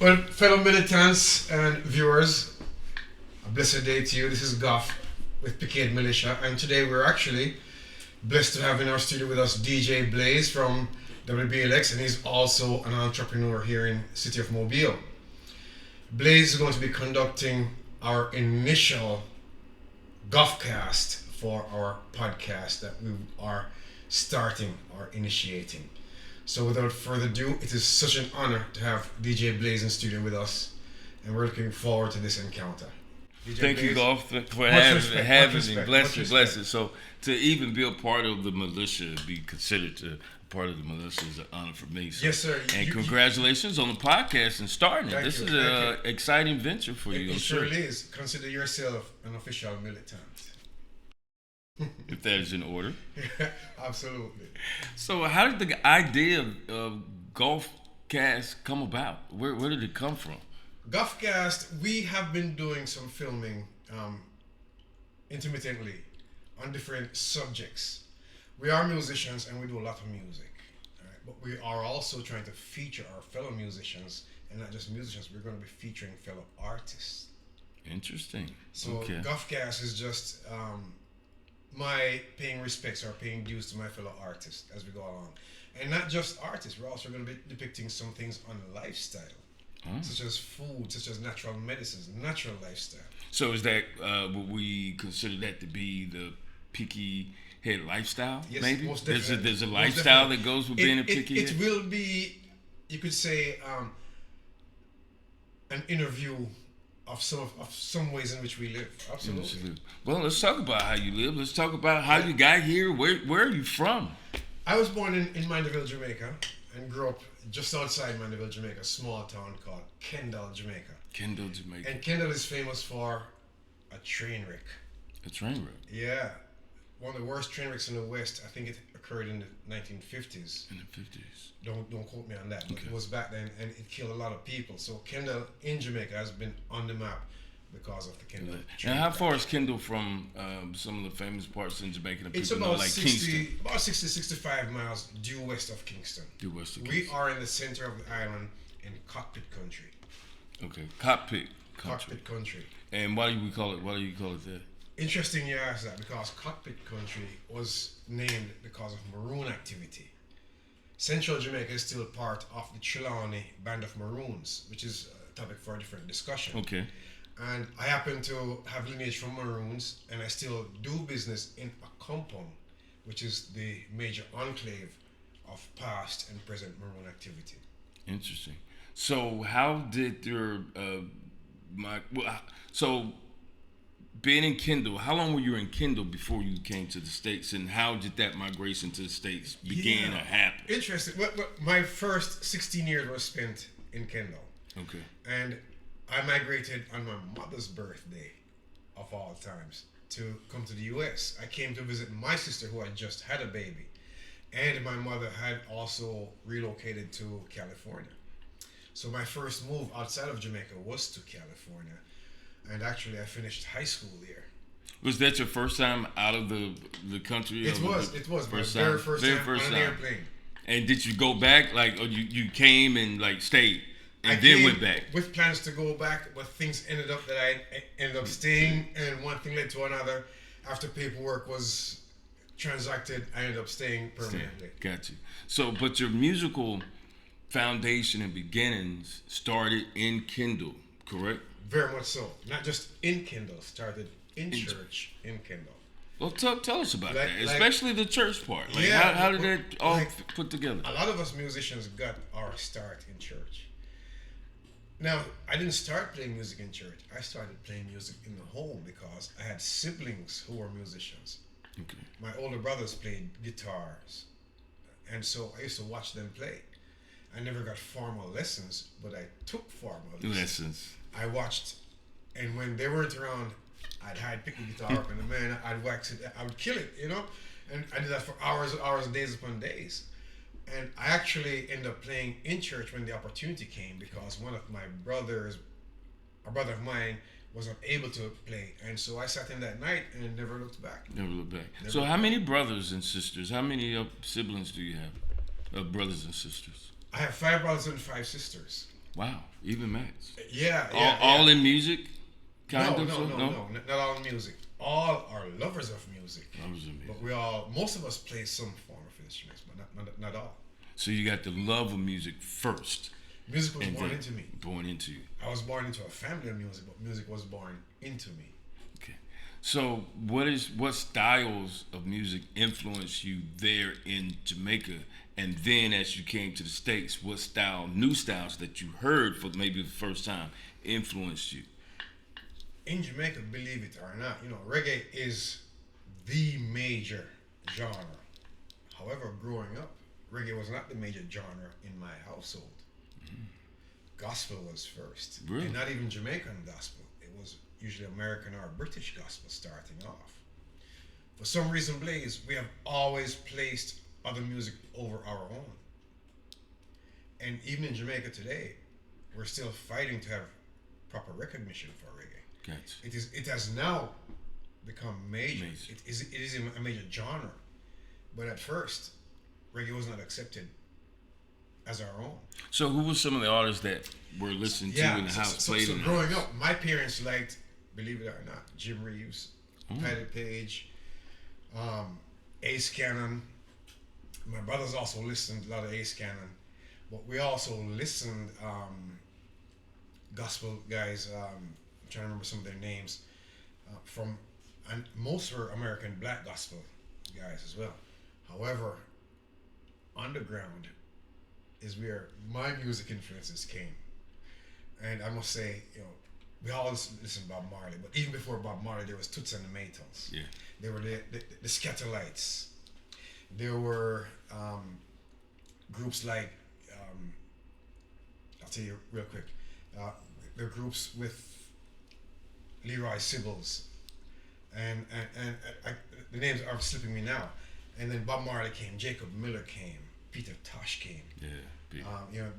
Well, fellow militants and viewers, a blessed day to you. This is Goff with Pikkihead Militia, and today we're actually blessed to have in our studio with us DJ Blayze from WBLX, and he's also an entrepreneur here in the city of Mobile. Blayze is going to be conducting our initial Goffcast for our podcast that we are starting or initiating. So without further ado, it is such an honor to have DJ Blayze in studio with us, and we're looking forward to this encounter. DJ Thank Blayze, you, Goff, for having me. Blessed. So to even be a part of the militia, be considered to part of the militia is an honor for me. So. Yes, sir. And congratulations on the podcast and starting it. This is an exciting venture for you. It surely is. Consider yourself an official militant. If that is in order. Yeah, absolutely. So how did the idea of Goffcast come about? Where did it come from? Goffcast, we have been doing some filming intermittently on different subjects. We are musicians and we do a lot of music, right? But we are also trying to feature our fellow musicians, and not just musicians, we're going to be featuring fellow artists. Interesting. So okay. Goffcast is just my paying respects or paying dues to my fellow artists as we go along. And not just artists, we're also going to be depicting some things on lifestyle, such as food, such as natural medicines, natural lifestyle. So is that, would we consider that to be the Pikkihead lifestyle? Yes, maybe? Most definitely. There's a lifestyle that goes with being a Pikkihead? It will be, you could say, an interview of some ways in which we live. Absolutely. Well, let's talk about how you live. Let's talk about how you got here. Where are you from? I was born in Mandeville, Jamaica, and grew up just outside Mandeville, Jamaica, a small town called Kendall, Jamaica. Kendall, Jamaica. And Kendall is famous for a train wreck. A train wreck? Yeah. One of the worst train wrecks in the West. I think it occurred in the 1950s. In the 50s. Don't quote me on that, but okay. It was back then, and it killed a lot of people. So Kendall in Jamaica has been on the map because of the Kendall. Now, how far is Kendall from some of the famous parts in Jamaica? It's about 65 miles due west of Kingston. Due west of Kingston. We are in the center of the island in Cockpit Country. Okay, Cockpit Country. And why do you call it that? Interesting you ask that, because Cockpit Country was named because of Maroon activity. Central Jamaica is still part of the Trelawney Band of Maroons, which is a topic for a different discussion. Okay. And I happen to have lineage from Maroons, and I still do business in a compound, which is the major enclave of past and present Maroon activity. Interesting. So how did your being in Kendall, how long were you in Kendall before you came to the States, and how did that migration to the States begin or happen? Interesting. Well, my first 16 years was spent in Kendall. Okay. And I migrated on my mother's birthday, of all times, to come to the U.S. I came to visit my sister, who had just had a baby, and my mother had also relocated to California. So my first move outside of Jamaica was to California. And actually, I finished high school there. Was that your first time out of the country? It was my very first time on an airplane. And did you go back, like, or you came and like stayed and then went back? With plans to go back, but things ended up that I ended up staying, and one thing led to another. After paperwork was transacted, I ended up staying permanently. Got you. So, but your musical foundation and beginnings started in Kendall, correct? Very much so. Not just in Kendall, started in church in Kendall. Well, tell us about that, especially the church part. Like, yeah, how did that all put together? A lot of us musicians got our start in church. Now, I didn't start playing music in church. I started playing music in the home because I had siblings who were musicians. Okay. My older brothers played guitars, and so I used to watch them play. I never got formal lessons, but I took formal lessons. I watched, and when they weren't around, pick the guitar up, and I'd wax it. I would kill it, and I did that for hours and hours, days upon days. And I actually ended up playing in church when the opportunity came, because one of my brothers, a brother of mine, was not able to play, and so I sat in that night and never looked back. So how many brothers and sisters? How many siblings do you have? Brothers and sisters? I have 5 brothers and 5 sisters. Wow, even Max. Yeah. All in music, No, not all in music. All are lovers of music. But most of us play some form of instruments, but not all. So you got the love of music first. Music was born into me. Born into you. I was born into a family of music, but music was born into me. Okay. So what styles of music influenced you there in Jamaica? And then as you came to the States, what new styles that you heard for maybe the first time influenced you? In Jamaica, believe it or not, reggae is the major genre. However, growing up, reggae was not the major genre in my household. Gospel was first. Really? And not even Jamaican gospel. It was usually American or British gospel starting off. For some reason, Blayze, we have always placed other music over our own. And even in Jamaica today, we're still fighting to have proper recognition for reggae. Gotcha. It has now become major. Amazing. It is a major genre. But at first, reggae was not accepted as our own. So who were some of the artists that were listened to in the house? So growing up, my parents liked, believe it or not, Jim Reeves, Patty Page, Ace Cannon. My brothers also listened a lot of Ace Cannon. But we also listened gospel guys, I'm trying to remember some of their names, and most were American black gospel guys as well. However, underground is where my music influences came. And I must say, we all listen to Bob Marley, but even before Bob Marley, there was Toots and the Maytals. Yeah. There were the Scatterlights. There were groups like, I'll tell you real quick, there are groups with Leroy Sibbles, and the names are slipping me now. And then Bob Marley came, Jacob Miller came, Peter Tosh came. Yeah.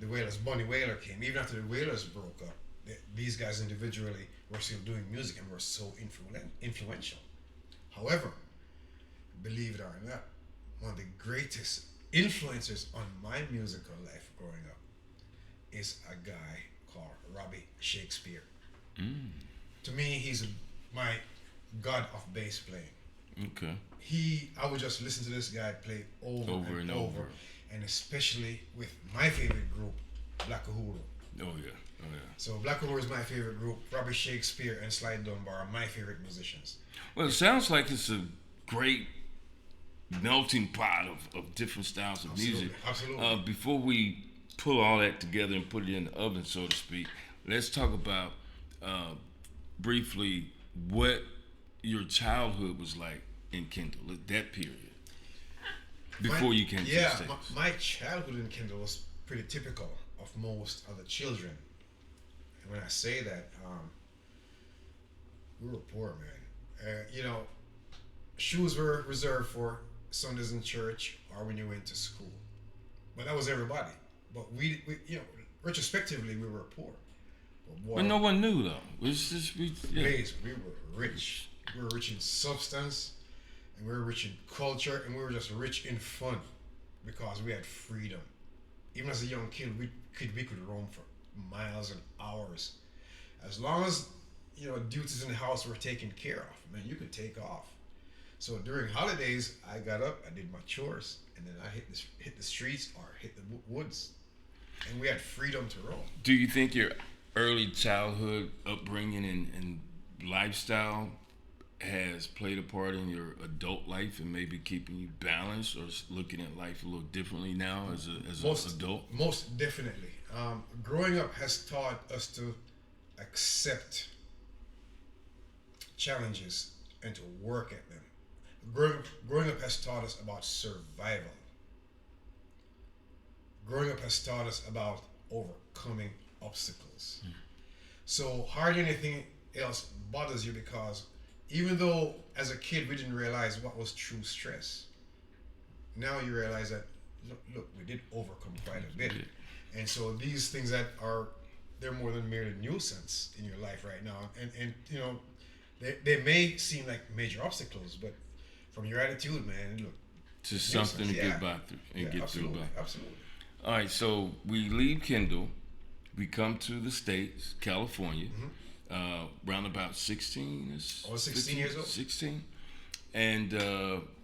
The Wailers, Bunny Wailer came. Even after the Wailers broke up, these guys individually were still doing music and were so influential. However, believe it or not, one of the greatest influencers on my musical life growing up is a guy called Robbie Shakespeare. To me, he's my god of bass playing. Okay. I would just listen to this guy play over and over. And especially with my favorite group, Black Uhuru. Oh yeah. So Black Uhuru is my favorite group. Robert Shakespeare and Sly Dunbar are my favorite musicians. Well, it sounds like it's a great melting pot of different styles of music. Absolutely. Before we pull all that together and put it in the oven, so to speak, let's talk about briefly what your childhood was like in Kendall, at that period. Before you came to the States. My childhood in Kendall was pretty typical of most other children. And when I say that, we were poor, man. Shoes were reserved for Sundays in church or when you went to school. But that was everybody. But we retrospectively, we were poor. But no one knew, though. Blayze, we were rich. We were rich in substance. And we were rich in culture, and we were just rich in fun because we had freedom. Even as a young kid, we could roam for miles and hours. As long as duties in the house were taken care of, man, you could take off. So during holidays, I got up, I did my chores, and then I hit the streets or hit the woods, and we had freedom to roam. Do you think your early childhood upbringing and lifestyle has played a part in your adult life and maybe keeping you balanced or looking at life a little differently now as an adult? Most definitely. Growing up has taught us to accept challenges and to work at them. Growing up has taught us about survival. Growing up has taught us about overcoming obstacles. So hardly anything else bothers you because even though as a kid we didn't realize what was true stress, now you realize that look, we did overcome quite a bit. And so these things they're more than merely nuisance in your life right now. And they may seem like major obstacles, but from your attitude, man, look, just something to get by through and get absolutely, through by. Absolutely. All right, so we leave Kendall. we come to the States, California, around about 16. I was 16 years old. 16. And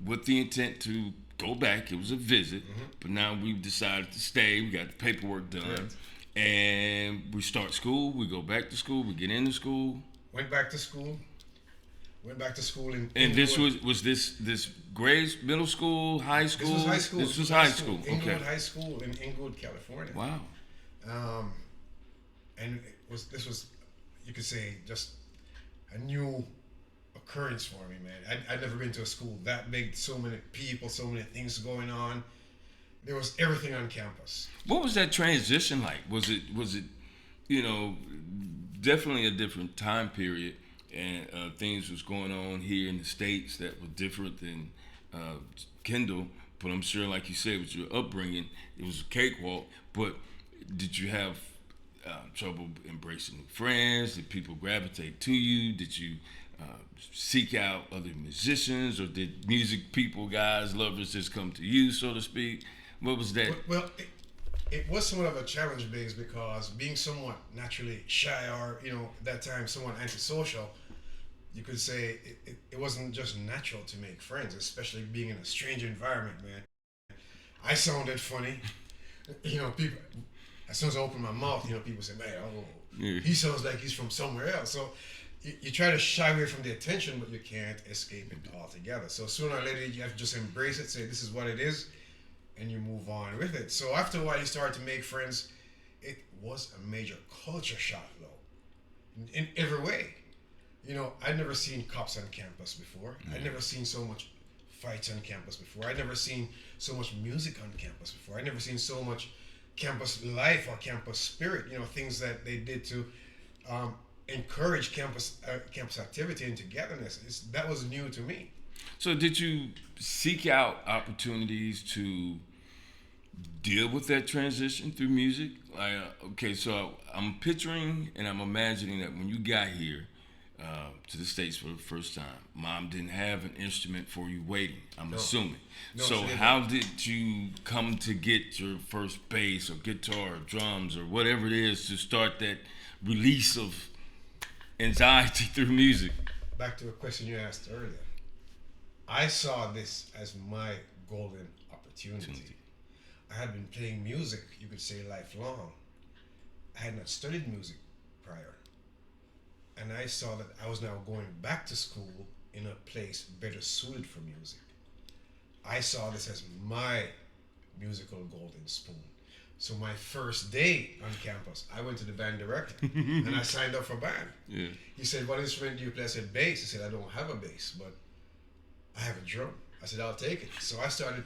with the intent to go back, it was a visit, but now we've decided to stay. We got the paperwork done. And we start school, we go back to school, we get into school. Went back to school in And this was this grades, middle school, high school? This was high school. This was high school. Inglewood Okay. High School in Inglewood, California. Wow. And this was, you could say, just a new occurrence for me, man. I'd never been to a school that big, so many people, so many things going on. There was everything on campus. What was that transition like? Was it definitely a different time period, and things was going on here in the States that were different than Kendall, but I'm sure, like you said, with your upbringing, it was a cakewalk. But did you have trouble embracing new friends? Did people gravitate to you? Did you seek out other musicians, or did music people, guys, lovers just come to you, so to speak? What was that? Well, it was somewhat of a challenge, Blayze, because being somewhat naturally shy, or at that time somewhat antisocial, you could say it wasn't just natural to make friends, especially being in a strange environment, man. I sounded funny. People, as soon as I opened my mouth, people say, man, he sounds like he's from somewhere else. So you try to shy away from the attention, but you can't escape it altogether. So sooner or later, you have to just embrace it, say, this is what it is, and you move on with it. So after a while, you start to make friends. It was a major culture shock, though, in every way. I'd never seen cops on campus before. I'd never seen so much fights on campus before. I'd never seen so much music on campus before. I'd never seen so much campus life or campus spirit, things that they did to encourage campus activity and togetherness. That was new to me. So did you seek out opportunities to deal with that transition through music? So I'm picturing and I'm imagining that when you got here to the States for the first time, Mom didn't have an instrument for you waiting, I'm assuming. No, so how did you come to get your first bass or guitar or drums or whatever it is to start that release of anxiety through music? Back to a question you asked earlier. I saw this as my golden opportunity. I had been playing music, you could say, lifelong. I had not studied music prior. And I saw that I was now going back to school in a place better suited for music. I saw this as my musical golden spoon. So my first day on campus, I went to the band director and I signed up for band. Yeah. He said, what instrument do you play? I said, bass. He said, I don't have a bass, but I have a drum. I said, I'll take it. So I started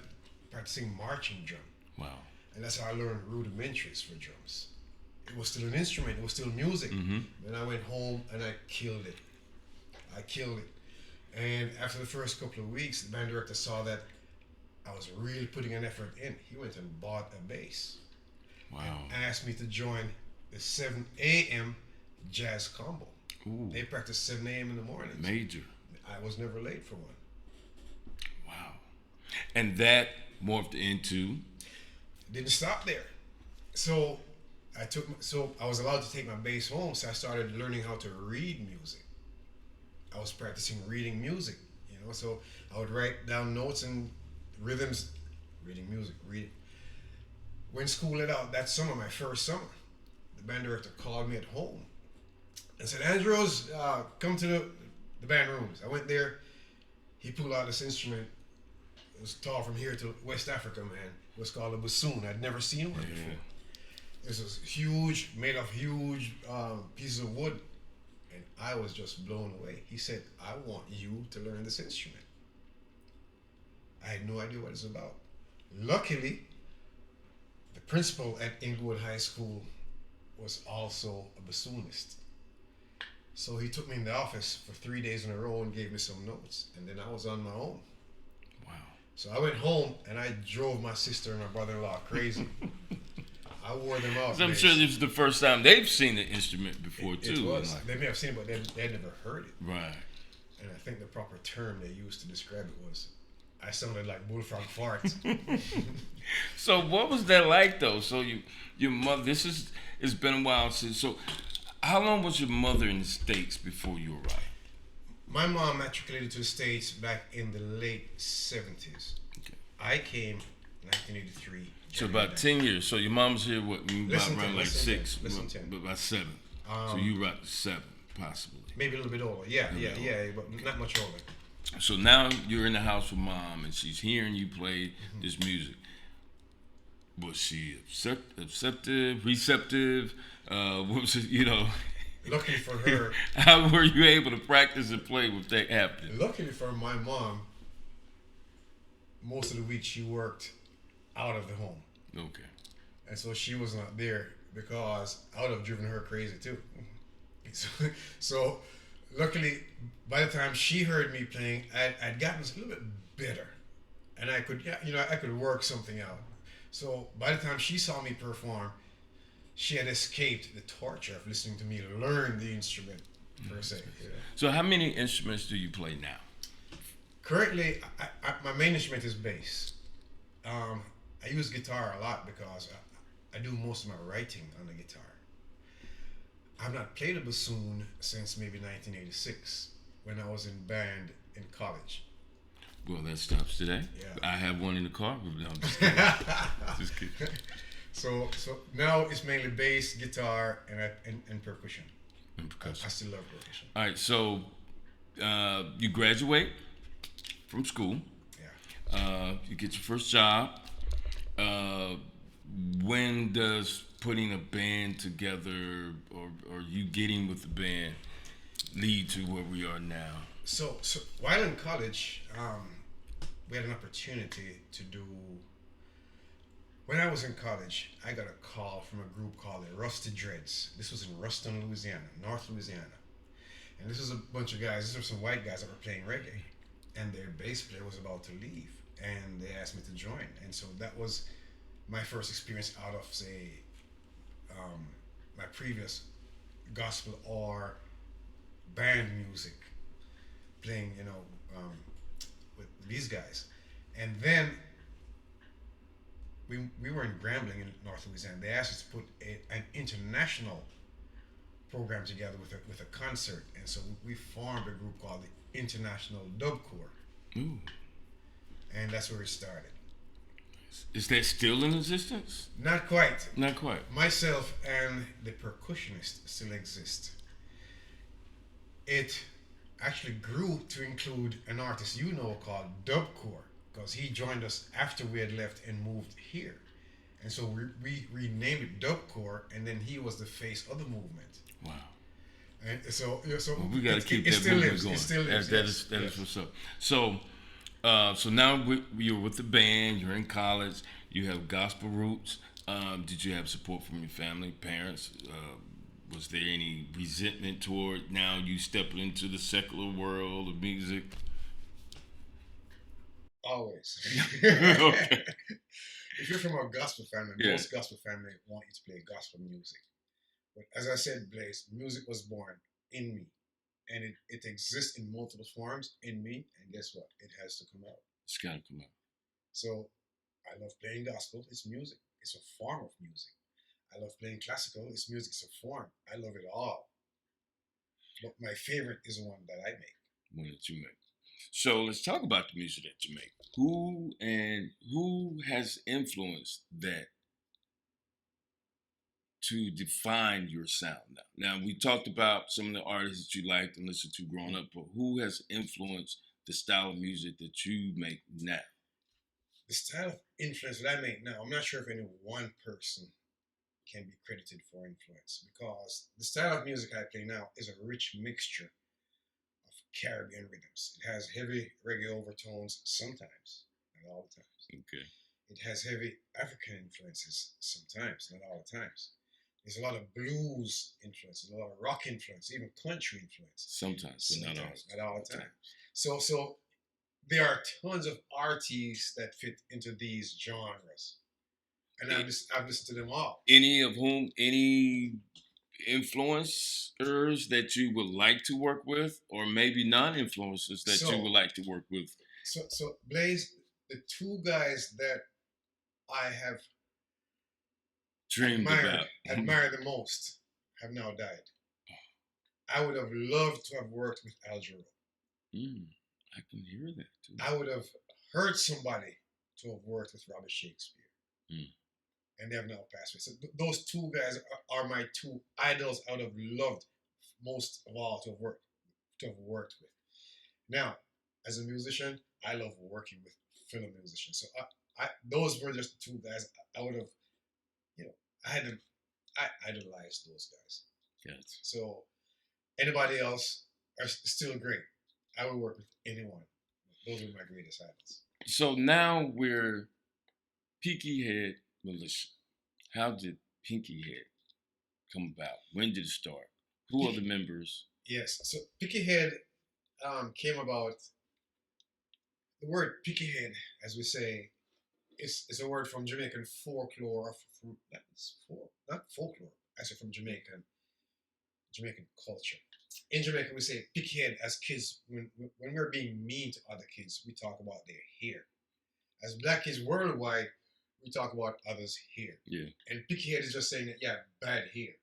practicing marching drum. Wow. And that's how I learned rudimentaries for drums. It was still an instrument. It was still music. Then I went home and I killed it. And after the first couple of weeks, the band director saw that I was really putting an effort in. He went and bought a bass. Wow. And asked me to join the 7 a.m. jazz combo. Ooh. They practiced 7 a.m. in the morning. Major. I was never late for one. Wow. And that morphed into? Didn't stop there. So I was allowed to take my bass home, so I started learning how to read music. I was practicing reading music, so I would write down notes and rhythms, reading music, read it. When school let out that summer, my first summer, the band director called me at home and said, Andros, come to the band rooms. I went there. He pulled out this instrument. It was tall from here to West Africa, man. It was called a bassoon. I'd never seen one before. This was huge, made of huge pieces of wood. And I was just blown away. He said, I want you to learn this instrument. I had no idea what it's about. Luckily, the principal at Inglewood High School was also a bassoonist. So he took me in the office for 3 days in a row and gave me some notes. And then I was on my own. Wow. So I went home and I drove my sister and my brother-in-law crazy. I wore them out. I'm sure this is the first time they've seen the instrument before, too. It was. They may have seen it, but they had never heard it. Right. And I think the proper term they used to describe it was I sounded like bullfrog fart. So what was that like though? So your mother. It's been a while since. So how long was your mother in the States before you arrived? My mom matriculated to the States back in the late 70s. Okay. I came 1983. So January about 9th. 10 years. So your mom's here what? About Listen to around like listen to six, listen to but about 7. So Um, you were about 7, possibly. maybe a little bit older. Yeah, A yeah, little yeah, but not much older. So now you're in the house with mom, and she's hearing you play this music. Was she receptive? What was it, Luckily for her, how were you able to practice and play with that happening? luckily for my mom, most of the week she worked out of the home. Okay. And so she was not there because I would have driven her crazy too. So, so luckily, by the time she heard me playing, I'd gotten a little bit better, and I could, yeah, I could work something out. So by the time she saw me perform, she had escaped the torture of listening to me learn the instrument per se. So how many instruments do you play now? Currently, my main instrument is bass. I use guitar a lot because I do most of my writing on the guitar. I've not played a bassoon since maybe 1986 when I was in band in college. Well, that stops today. Yeah. I have one in the car. No, I'm just kidding. Just kidding. So now it's mainly bass, guitar, and percussion. And percussion. I still love percussion. All right, so you graduate from school. Yeah. You get your first job. Uh, when does putting a band together or you getting with the band lead to where we are now? So while in college, we had an opportunity to do. When I was in college, I got a call from a group called the Rusty Dreads. This was in Ruston, Louisiana, North Louisiana. And this was a bunch of guys, these were some white guys that were playing reggae. And their bass player was about to leave. And they asked me to join. And so that was my first experience out of, say, my previous gospel or band music, playing, with these guys. And then we were in Grambling in North Louisiana. They asked us to put an international program together with a concert, and so we formed a group called the International Dub Corps, Ooh. and that's where it started. Is that still in existence? Not quite. Not quite. Myself and the percussionist still exist. It actually grew to include an artist you know called Dubcore, because he joined us after we had left and moved here. And so we renamed it Dubcore, and then he was the face of the movement. Wow. And so Well, we got to keep that still movement lives. going. It still lives. That Yes, is yes. what's up. So now you're with the band. You're in college. You have gospel roots. Did you have support from your family, parents? Was there any resentment toward now you stepping into the secular world of music? Always. Okay. If you're from a gospel family, Yeah. most gospel family want you to play gospel music. But as I said, Blayze, music was born in me. And it exists in multiple forms in me. And guess what? It has to come out. It's got to come out. So I love playing gospel. It's music. It's a form of music. I love playing classical. It's music. It's a form. I love it all. But my favorite is the one that I make. One that you make. So let's talk about the music that you make. Who has influenced that to define your sound now? Now we talked about some of the artists that you liked and listened to growing up, but who has influenced the style of music that you make now? The style of influence that I make now, I'm not sure if any one person can be credited for influence, because the style of music I play now is a rich mixture of Caribbean rhythms. It has heavy reggae overtones sometimes, not all the times. Okay. It has heavy African influences sometimes, not all the times. There's a lot of blues influence, a lot of rock influence, even country influence. Sometimes, but not all. Sometimes, not all the time. So there are tons of artists that fit into these genres, and I've listened to them all. Any influencers that you would like to work with, or maybe non-influencers that you So- would like to work with So Blayze, the two guys that I have Dreamed about. admired the most have now died. I would have loved to have worked with Al Jarreau. I can hear that too. I would have heard somebody to have worked with Robert Shakespeare. And they have now passed away. So those two guys are my two idols I would have loved most of all to have worked with. Now, as a musician, I love working with fellow musicians. So those were just the two guys I would have, I idolized those guys. Yes. So anybody else are still great. I would work with anyone. Those are my greatest idols. So now we're Pikkihead Militia. How did Pikkihead come about? When did it start? Who are the members? Yes. So Pikkihead came about. The word Pikkihead, as we say, is a word from Jamaican folklore. Not folklore. Actually, from Jamaican culture. In Jamaica, we say Pikkihead as kids. When we're being mean to other kids, we talk about their hair. As black kids worldwide, we talk about others' hair. Yeah. And Pikkihead is just saying that, bad hair.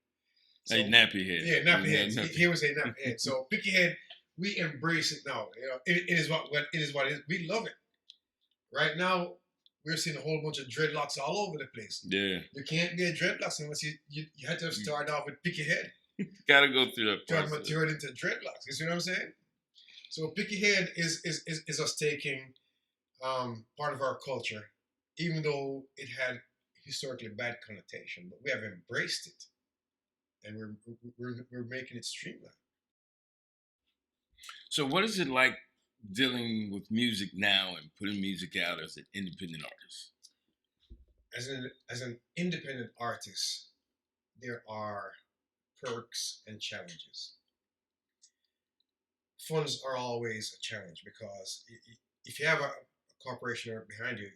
So, hey, nappy head. Yeah, nappy head. He would say nappy head. So Pikkihead, we embrace it now. It is what it is. We love it. Right now, we're seeing a whole bunch of dreadlocks all over the place. Yeah. You can't get dreadlocks unless you had to start off with Pikkihead. Gotta go through that process. To mature it into dreadlocks. You see what I'm saying? So Pikkihead is us taking part of our culture, even though it had historically bad connotation, but we have embraced it, and we're making it streamlined. So, what is it like dealing with music now and putting music out as an independent artist? As an independent artist, there are perks and challenges. Funds are always a challenge because if you have a corporation behind you,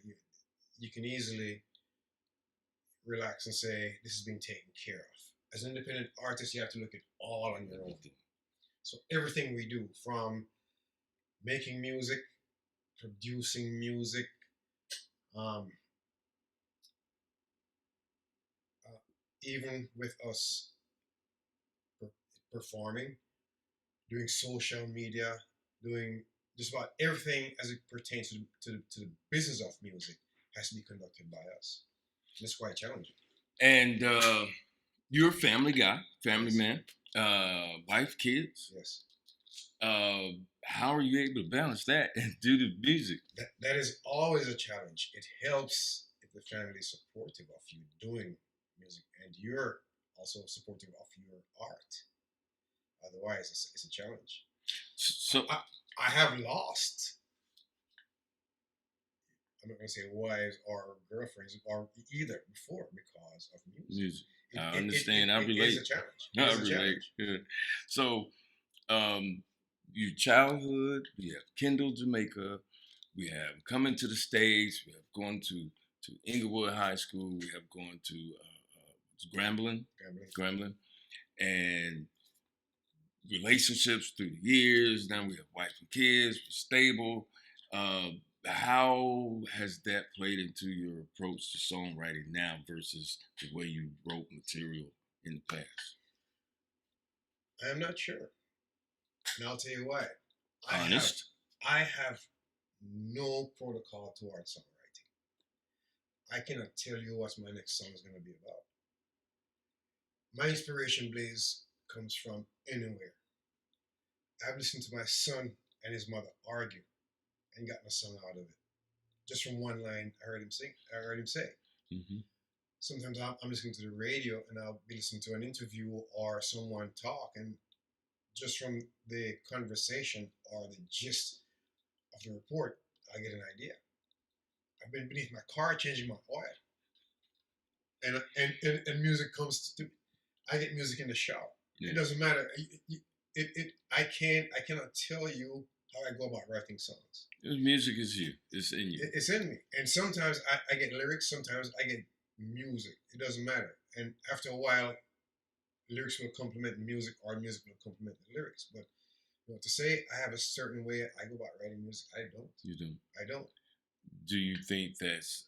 you can easily relax and say, this is being taken care of. As an independent artist, you have to look at all on your own. So everything we do, from making music, producing music, even with us performing, doing social media, doing just about everything as it pertains to the business of music has to be conducted by us. And it's quite challenging. And you're a family guy, family yes. Man, wife, kids. Yes. How are you able to balance that and do the music? That is always a challenge. It helps if the family is supportive of you doing music and you're also supportive of your art. Otherwise, it's a challenge. So I have lost. I'm not going to say wives or girlfriends or either before because of music. I understand. I relate. It's a challenge. I relate. Yeah. So, your childhood, we have Kendall, Jamaica. We have coming to the States. We have gone to Inglewood High School. We have gone to Grambling, and relationships through the years. Now we have wife and kids. We're stable. How has that played into your approach to songwriting now versus the way you wrote material in the past? I am not sure. And I'll tell you why. Honest? I have no protocol towards songwriting. I cannot tell you what my next song is going to be about. My inspiration, Blayze, comes from anywhere. I've listened to my son and his mother argue and gotten a song out of it. Just from one line I heard him say. Mm-hmm. Sometimes I'm listening to the radio and I'll be listening to an interview or someone talk, and just from the conversation or the gist of the report, I get an idea. I've been beneath my car changing my oil, and music comes to me. I get music in the shower. Yeah. It doesn't matter. I cannot tell you how I go about writing songs. Music is you. It's in you. It's in me. And sometimes I get lyrics. Sometimes I get music. It doesn't matter. And after a while, lyrics will complement the music or music will complement the lyrics. But Well, to say I have a certain way I go about writing music, I don't. You do. I don't. Do you think that's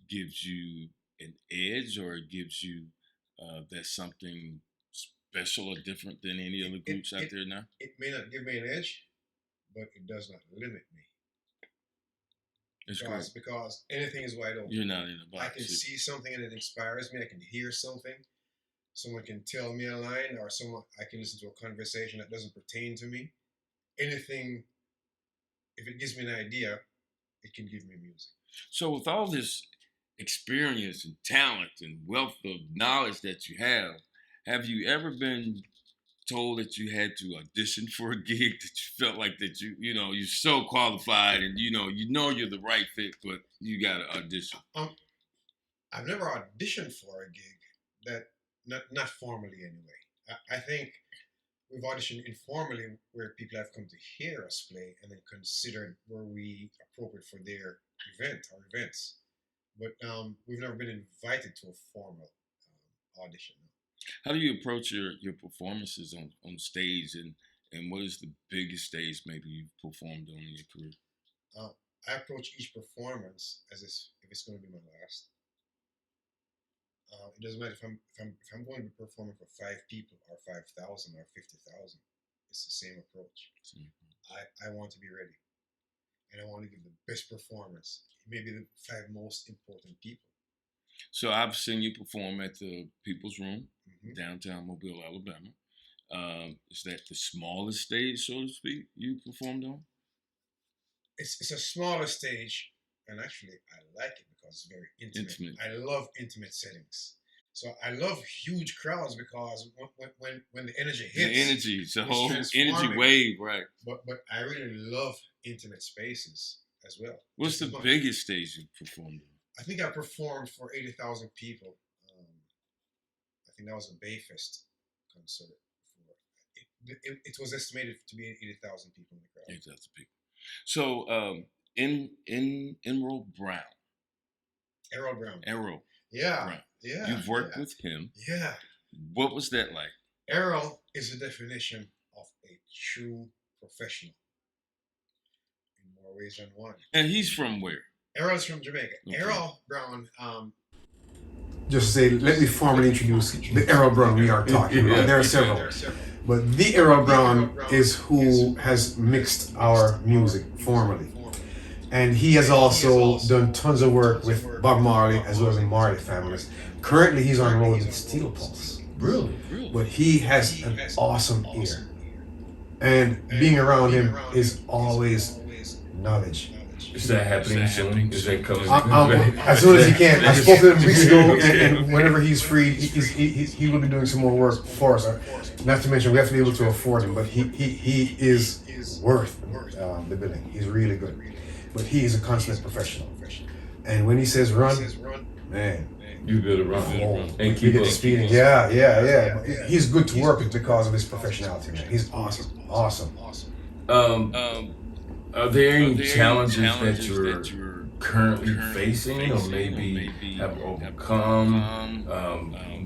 gives you an edge, or it gives you that's something special or different than any other groups out there now? It may not give me an edge, but it does not limit me. Because anything is wide open. You're not in a box. I can see something and it inspires me. I can hear something. Someone can tell me a line, or I can listen to a conversation that doesn't pertain to me. Anything, if it gives me an idea, it can give me music. So with all this experience and talent and wealth of knowledge that you have you ever been told that you had to audition for a gig that you felt like that you're so qualified and you're the right fit, but you got to audition? I've never auditioned for a gig that not formally anyway. I think we've auditioned informally where people have come to hear us play and then considered were we appropriate for their event or events. But we've never been invited to a formal audition. How do you approach your performances on stage, and what is the biggest stage maybe you've performed on in your career? I approach each performance as if it's going to be my last. It doesn't matter if I'm going to be performing for 5 people or 5,000 or 50,000. It's the same approach. I want to be ready, and I want to give the best performance. Maybe the 5 most important people. So I've seen you perform at the People's Room, downtown Mobile, Alabama. Is that the smallest stage, so to speak, you performed on? It's a smaller stage, and actually I like it because it's very intimate. I love intimate settings. So I love huge crowds because when the energy hits, the energy, it's a whole energy wave, right? But I really love intimate spaces as well. What's the biggest stage you performed on? I think I performed for 80,000 people. I think that was a Bayfest concert. It was estimated to be 80,000 people in the crowd. 80,000 people. So, Errol Brown. Errol Brown. Errol. Yeah. Brown. Yeah. You've worked with him. Yeah. What was that like? Errol is the definition of a true professional in more ways than one. And he's from where? Errol's from Jamaica. Okay. Errol Brown. Just say, let me formally introduce the Errol Brown we are talking about. There are several. But the Errol Brown is who has mixed our music formally. And he has also done tons of work with Bob Marley as well as the Marley families. Currently, he's on road with Steel Pulse. Really? But he has an awesome ear. And being around him is always knowledge. Is that happening soon? Is that coming? As soon as he can. I spoke to him weeks ago, and whenever he's free, he will be doing some more work for us. Not to mention, we have to be able to afford him, but he is worth the billing. He's really good. But he is a consummate professional. And when he says run, man, you better run. And keep it speeding. Yeah. He's good to work with because of his professionality, man. He's awesome. Are there any challenges that you're currently facing or maybe have overcome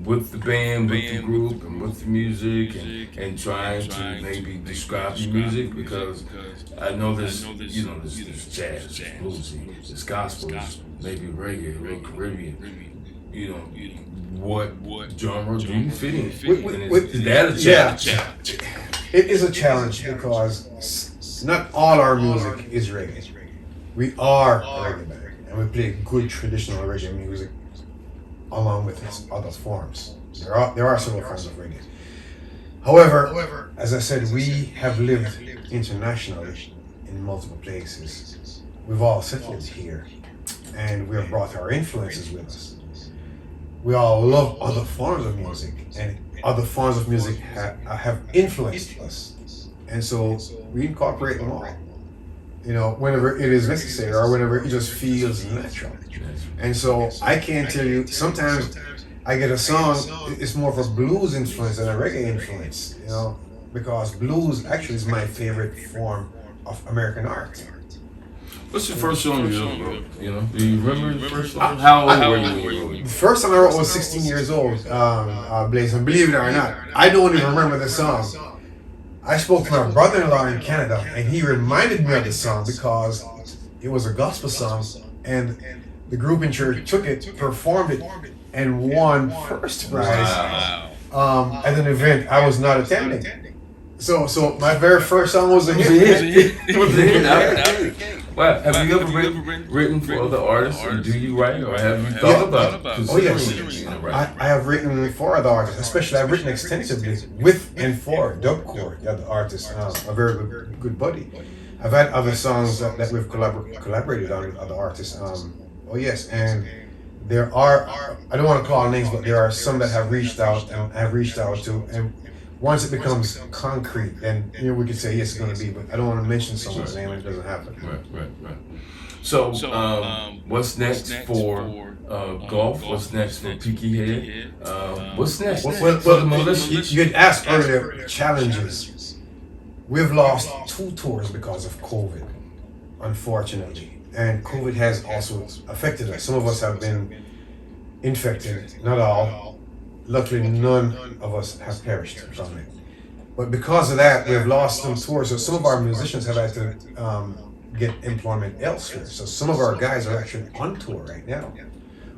with the band, with the group, and with the music, and trying to maybe describe your music? Because I know there's jazz, bluesy, there's gospel, maybe reggae, or Caribbean. What genre do you fit in? Is that a challenge? Yeah. It is a challenge because not all our music is reggae. We are a reggae band, and we play good traditional reggae music along with its other forms. There are several forms of reggae. However, as I said, we have lived internationally in multiple places. We've all settled here, and we have brought our influences with us. We all love other forms of music, and other forms of music have influenced us. And so we incorporate them all, whenever it is necessary or whenever it just feels natural. And so I can tell you, sometimes I get a song, it's more of a blues influence than a reggae influence, because blues actually is my favorite form of American art. What's the first song you ever wrote? Do you remember the first song? How old were you when you wrote it? The first song I wrote was 16 years old, Blayze, and believe it or not, I don't even remember the song. I spoke to my brother-in-law in Canada, and he reminded me of the song because it was a gospel song, and the group in church took it, performed it, and won first prize at an event I was not attending. So my very first song was a hit. Well, have you ever written for other artists, or do you write, or have you thought about it? Oh yes, I have written for other artists, especially I've written extensively with and for Dubcore, the other artist, a very good buddy. I've had other songs that we've collaborated on with other artists. Oh yes, and there are, I don't want to call names, but there are some that have reached out to, and once it becomes concrete, then we could say yes, it's going to be, but I don't want to mention someone's name and it doesn't happen. Right. So, what's next for Goff? What's next for Pikkihead? What's next for the militia? You had asked earlier, challenges. We've lost 2 tours because of COVID, unfortunately. And COVID has also affected us. Some of us have been infected, not all. Luckily, none of us have perished from it. But because of that, we've lost some tours. So some of our musicians have had to get employment elsewhere. So some of our guys are actually on tour right now.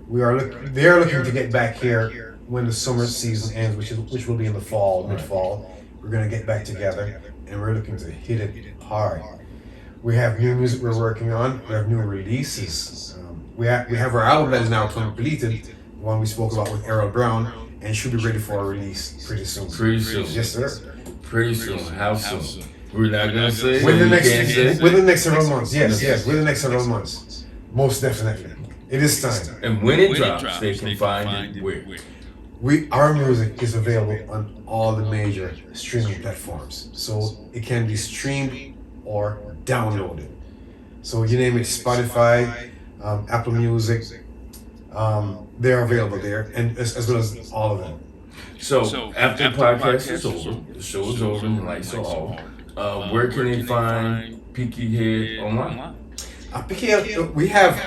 They're looking to get back here when the summer season ends, which will be in the fall, mid-fall. We're going to get back together, and we're looking to hit it hard. We have new music we're working on. We have new releases. We have our album that is now completed, the one we spoke about with Errol Brown, and should be ready for a release pretty soon. Yes, sir. Pretty soon. How soon? We're not gonna say. Within the next several months. Yes. Within the next several months. Most definitely. It is time. And when it drops, they can find it where? Our music is available on all the major streaming platforms, so it can be streamed or downloaded. So you name it, Spotify, Apple Music. They're available there, and as well as all of them. So after the podcast is over, the show is over, and the lights are off. Where can they find Pikkihead online? Pikkihead, we have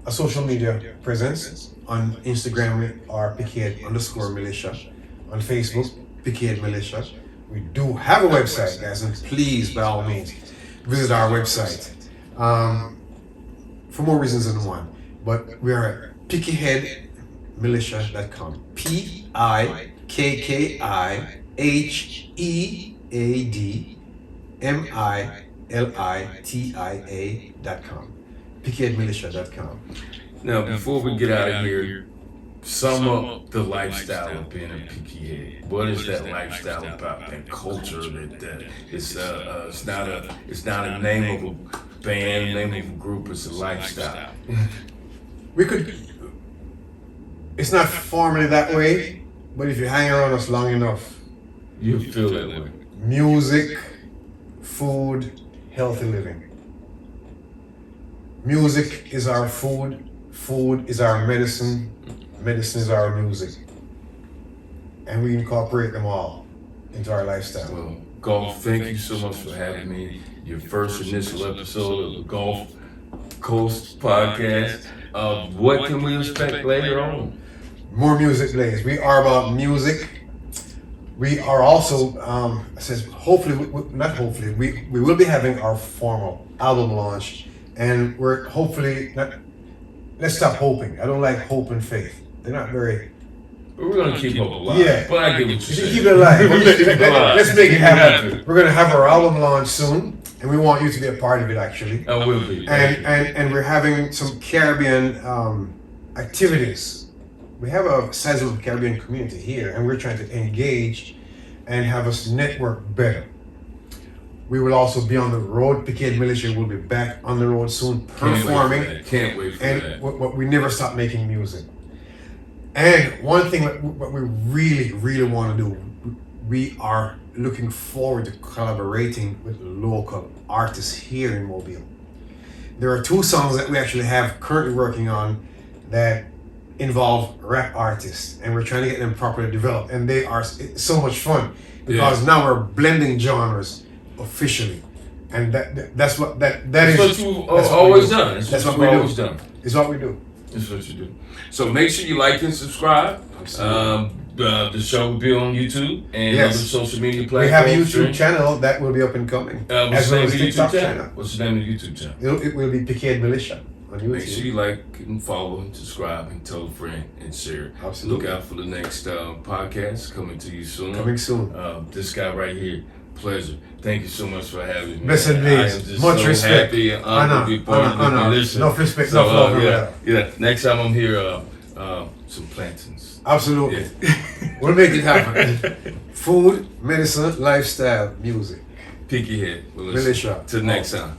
a social media presence. On Instagram, we are Pikkihead_Militia. On Facebook, Pikkihead Militia. We do have a website, guys, and please, by all means, visit our website. For more reasons than one, but we are at PikkiheadMilitia.com. PikkiheadMilitia.com. PikkiheadMilitia.com. Now, before we get out of here, sum up the lifestyle of being a Pikkihead. What is that lifestyle about? That culture that it's not a name of a band, name of a group. It's a lifestyle. It's not formally that way, but if you hang around us long enough, you feel that way. Music, food, healthy living. Music is our food. Food is our medicine. Medicine is our music. And we incorporate them all into our lifestyle. Well, Goff, thank you so much for having me. Your first initial episode of the Goff Coast podcast. What can we expect later on? More music, Blayze. We are about music. We are also, we will be having our formal album launch, and we're hopefully, let's stop hoping. I don't like hope and faith. They're not very... We're going to keep hope alive. Yeah. But I get what you're saying. Keep it alive. Let's make it happen. We're going to have our album launch soon, and we want you to be a part of it, actually. I will be. And we're having some Caribbean activities. We have a sizable Caribbean community here, and we're trying to engage and have us network better. We will also be on the road. Pikkihead Militia will be back on the road soon, performing. Can't wait for that. And we never stop making music. And one thing that we really, really want to do, we are looking forward to collaborating with local artists here in Mobile. There are 2 songs that we actually have currently working on that involve rap artists, and we're trying to get them properly developed, and they are so much fun because now we're blending genres officially, and that's what you've always done. That's what we do. It's what we do. That's what you do. So make sure you like and subscribe. The show will be on YouTube and Yes. other social media We platforms. have a YouTube channel that will be up and coming. What's as the well name as of the TikTok YouTube channel. channel? What's the name of the YouTube channel? It will be Pikkihead Militia on YouTube. Make sure you like and follow and subscribe and tell a friend and share. Absolutely. Look out for the next podcast coming to you soon. Coming soon. This guy right here, pleasure. Thank you so much for having me. Blessed I am Blayze. just Much so respect. happy and honored to be part of the militia. Enough respect, So, enough love. yeah. Next time I'm here, some plantains. Absolutely. We'll make it happen. Food, medicine, lifestyle, music. Pikkihead Militia. Militia. Till next time.